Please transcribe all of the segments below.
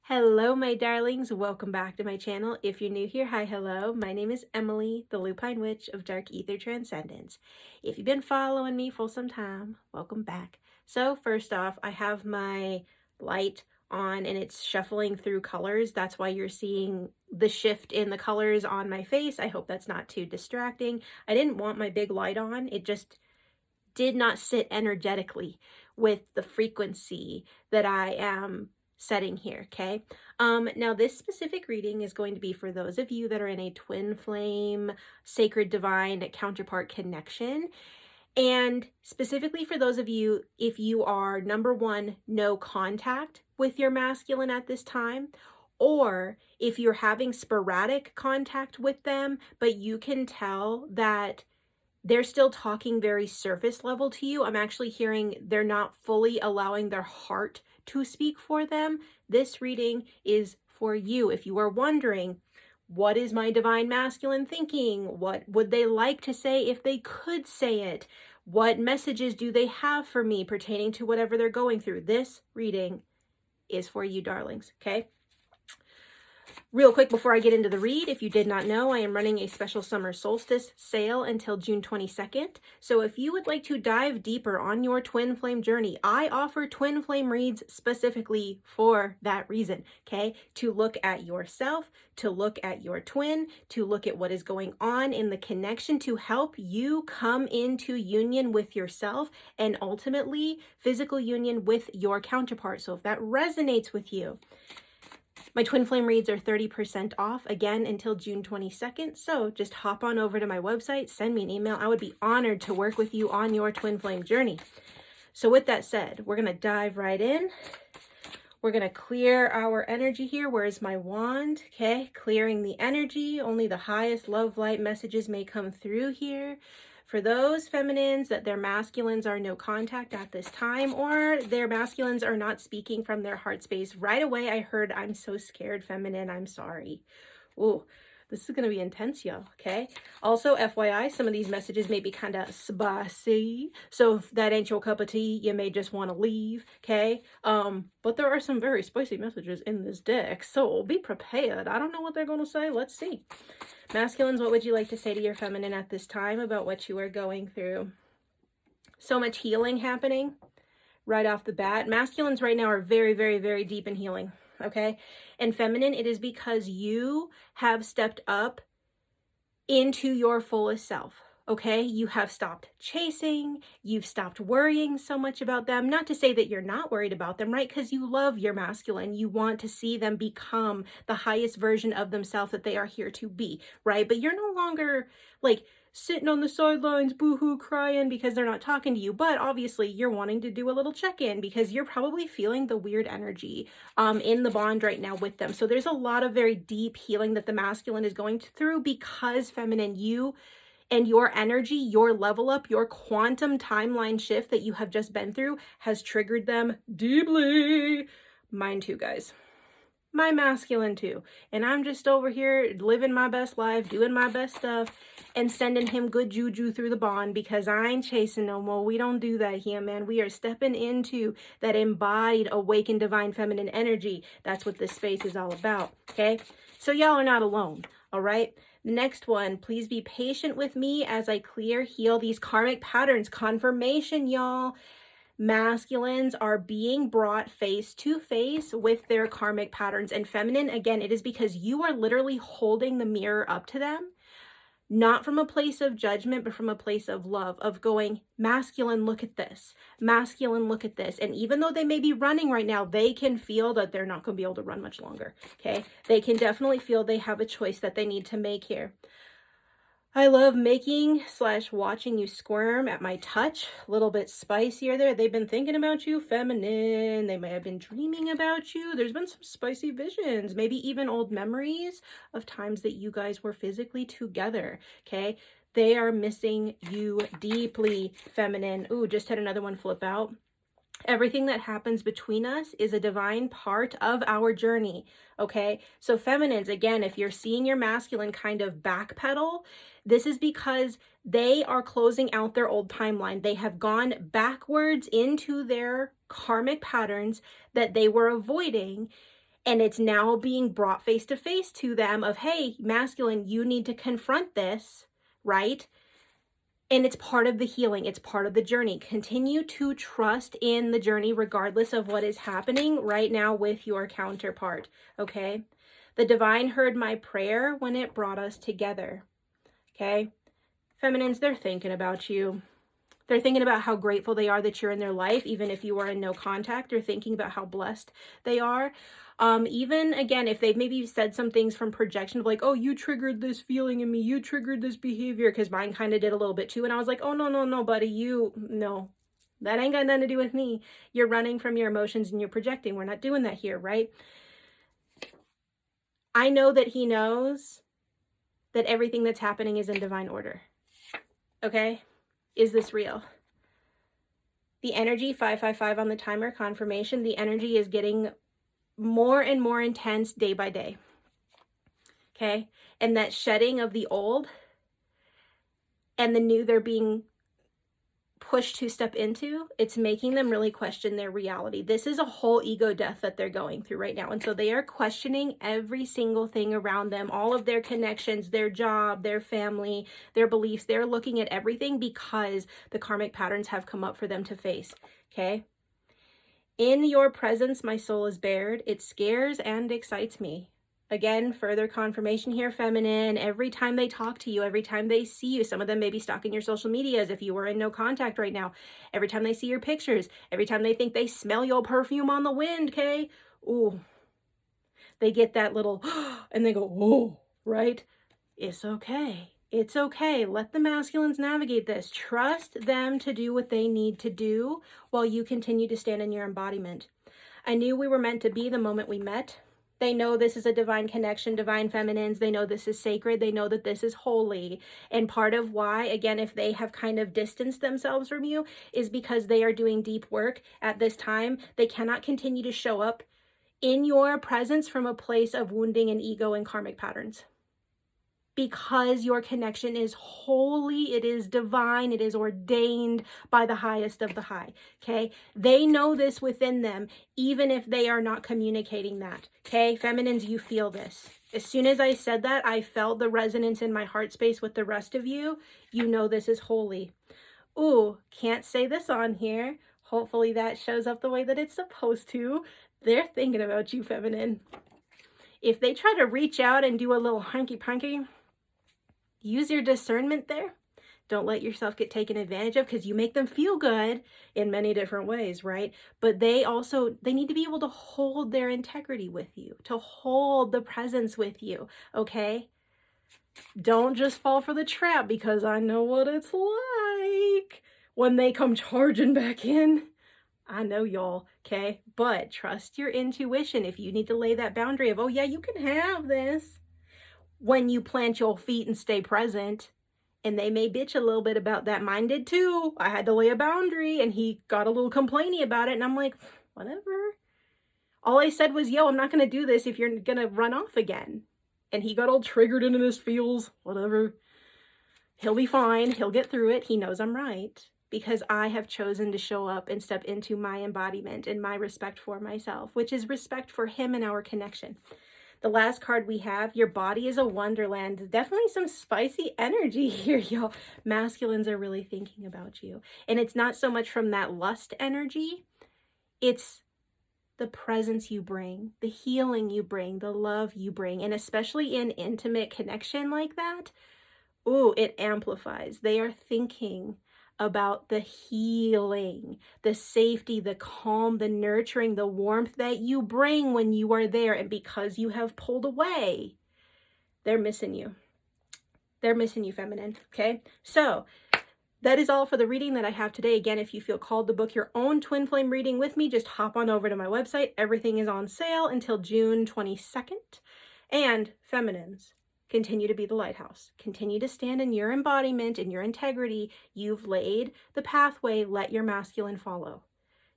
Hello, my darlings. Welcome back to my channel. If you're new here, hi, hello. My name is Emily, the Lupine Witch of Dark Ether Transcendence. If you've been following me for some time, welcome back. So first off, I have my light on and it's shuffling through colors. That's why you're seeing the shift in the colors on my face. I hope that's not too distracting. I didn't want my big light on. It just did not sit energetically with the frequency that I am setting here, okay? Now this specific reading is going to be for those of you that are in a twin flame, sacred divine counterpart connection. And specifically for those of you, if you are number one, no contact with your masculine at this time, or if you're having sporadic contact with them, but you can tell that they're still talking very surface level to you. I'm actually hearing they're not fully allowing their heart to speak for them. This reading is for you. If you are wondering, what is my divine masculine thinking? What would they like to say if they could say it? What messages do they have for me pertaining to whatever they're going through? This reading is for you, darlings, okay? Real quick before I get into the read, if you did not know, I am running a special summer solstice sale until June 22nd. So if you would like to dive deeper on your twin flame journey, I offer twin flame reads specifically for that reason, okay? To look at yourself, to look at your twin, to look at what is going on in the connection to help you come into union with yourself and ultimately physical union with your counterpart. So if that resonates with you, my twin flame reads are 30% off again until June 22nd. So just hop on over to my website, send me an email. I would be honored to work with you on your twin flame journey. So with that said, we're going to dive right in. We're going to clear our energy here. Where's my wand? Okay, clearing the energy. Only the highest love light messages may come through here. For those feminines that their masculines are no contact at this time, or their masculines are not speaking from their heart space, right away I heard, I'm so scared, feminine, I'm sorry. Ooh, this is going to be intense, y'all, okay? Also, FYI, some of these messages may be kind of spicy, so if that ain't your cup of tea, you may just want to leave, okay? But there are some very spicy messages in this deck, so be prepared. I don't know what they're going to say. Let's see. Masculines, what would you like to say to your feminine at this time about what you are going through? So much healing happening right off the bat. Masculines right now are very, very, very deep in healing, okay? And feminine, it is because you have stepped up into your fullest self, okay? You have stopped chasing, you've stopped worrying so much about them. Not to say that you're not worried about them, right? Because you love your masculine. You want to see them become the highest version of themselves that they are here to be, right? But you're no longer like sitting on the sidelines, boohoo, crying because they're not talking to you. But obviously you're wanting to do a little check-in because you're probably feeling the weird energy in the bond right now with them. So there's a lot of very deep healing that the masculine is going through because feminine, you and your energy, your level up, your quantum timeline shift that you have just been through has triggered them deeply. Mine too, guys. My masculine too. And I'm just over here living my best life, doing my best stuff, and sending him good juju through the bond because I ain't chasing no more. We don't do that here, man. We are stepping into that embodied, awakened, divine feminine energy. That's what this space is all about, okay? So y'all are not alone, all right? The next one, please be patient with me as I clear, heal these karmic patterns. Confirmation, y'all. Masculines are being brought face to face with their karmic patterns. And feminine, again, it is because you are literally holding the mirror up to them, not from a place of judgment, but from a place of love, of going, masculine, look at this. Masculine, look at this. And even though they may be running right now, they can feel that they're not going to be able to run much longer, okay? They can definitely feel they have a choice that they need to make here. I love making / watching you squirm at my touch. A little bit spicier there. They've been thinking about you, feminine. They may have been dreaming about you. There's been some spicy visions, maybe even old memories of times that you guys were physically together, okay? They are missing you deeply, feminine. Ooh, just had another one flip out. Everything that happens between us is a divine part of our journey, okay? So feminines, again, if you're seeing your masculine kind of backpedal, this is because they are closing out their old timeline. They have gone backwards into their karmic patterns that they were avoiding, And it's now being brought face to face to them of, hey, masculine, you need to confront this, right? And it's part of the healing. It's part of the journey. Continue to trust in the journey regardless of what is happening right now with your counterpart, okay? The divine heard my prayer when it brought us together, okay? Feminines, they're thinking about you. They're thinking about how grateful they are that you're in their life, even if you are in no contact. They're thinking about how blessed they are. Even, again, if they've maybe said some things from projection of like, oh, you triggered this feeling in me, you triggered this behavior, because mine kind of did a little bit too. And I was like, oh, no, buddy, no, that ain't got nothing to do with me. You're running from your emotions and you're projecting. We're not doing that here, right? I know that he knows that everything that's happening is in divine order. Okay? Is this real? The energy, 555 on the timer confirmation, the energy is getting more and more intense day by day. Okay? And that shedding of the old and the new they're being pushed to step into, it's making them really question their reality. This is a whole ego death that they're going through right now. And so they are questioning every single thing around them, all of their connections, their job, their family, their beliefs. They're looking at everything because the karmic patterns have come up for them to face. Okay? In your presence, my soul is bared. It scares and excites me. Again, further confirmation here, feminine. Every time they talk to you, every time they see you, some of them may be stalking your social medias if you are in no contact right now. Every time they see your pictures, every time they think they smell your perfume on the wind, okay? Ooh, they get that little, and they go, oh, right? It's okay. It's okay. Let the masculines navigate this. Trust them to do what they need to do while you continue to stand in your embodiment. I knew we were meant to be the moment we met. They know this is a divine connection, divine feminines. They know this is sacred. They know that this is holy. And part of why, again, if they have kind of distanced themselves from you, is because they are doing deep work at this time. They cannot continue to show up in your presence from a place of wounding and ego and karmic patterns. Because your connection is holy, it is divine, it is ordained by the highest of the high, okay? They know this within them, even if they are not communicating that, okay? Feminines, you feel this. As soon as I said that, I felt the resonance in my heart space with the rest of you. You know this is holy. Ooh, can't say this on here. Hopefully that shows up the way that it's supposed to. They're thinking about you, feminine. If they try to reach out and do a little hanky-panky, use your discernment there. Don't let yourself get taken advantage of, because you make them feel good in many different ways, right? But they need to be able to hold their integrity with you, to hold the presence with you, okay? Don't just fall for the trap, because I know what it's like when they come charging back in. I know y'all, okay? But trust your intuition. If you need to lay that boundary of, oh yeah, you can have this, when you plant your feet and stay present. And they may bitch a little bit about that. Mine did too. I had to lay a boundary and he got a little complainy about it. And I'm like, whatever. All I said was, yo, I'm not going to do this if you're going to run off again. And he got all triggered into his feels. Whatever. He'll be fine. He'll get through it. He knows I'm right. Because I have chosen to show up and step into my embodiment and my respect for myself, which is respect for him and our connection. The last card we have, your body is a wonderland. Definitely some spicy energy here, y'all. Masculines are really thinking about you. And it's not so much from that lust energy. It's the presence you bring, the healing you bring, the love you bring. And especially in intimate connection like that, ooh, it amplifies. They are thinking about the healing, the safety, the calm, the nurturing, the warmth that you bring when you are there. And because you have pulled away, they're missing you. They're missing you, feminine. Okay. So that is all for the reading that I have today. Again, if you feel called to book your own twin flame reading with me, just hop on over to my website. Everything is on sale until June 22nd. And feminines, continue to be the lighthouse. Continue to stand in your embodiment and your integrity. You've laid the pathway. Let your masculine follow.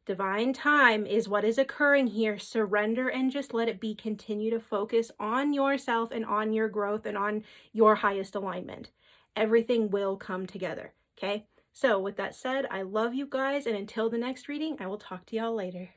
Divine time is what is occurring here. Surrender and just let it be. Continue to focus on yourself and on your growth and on your highest alignment. Everything will come together. Okay? So with that said, I love you guys. And until the next reading, I will talk to y'all later.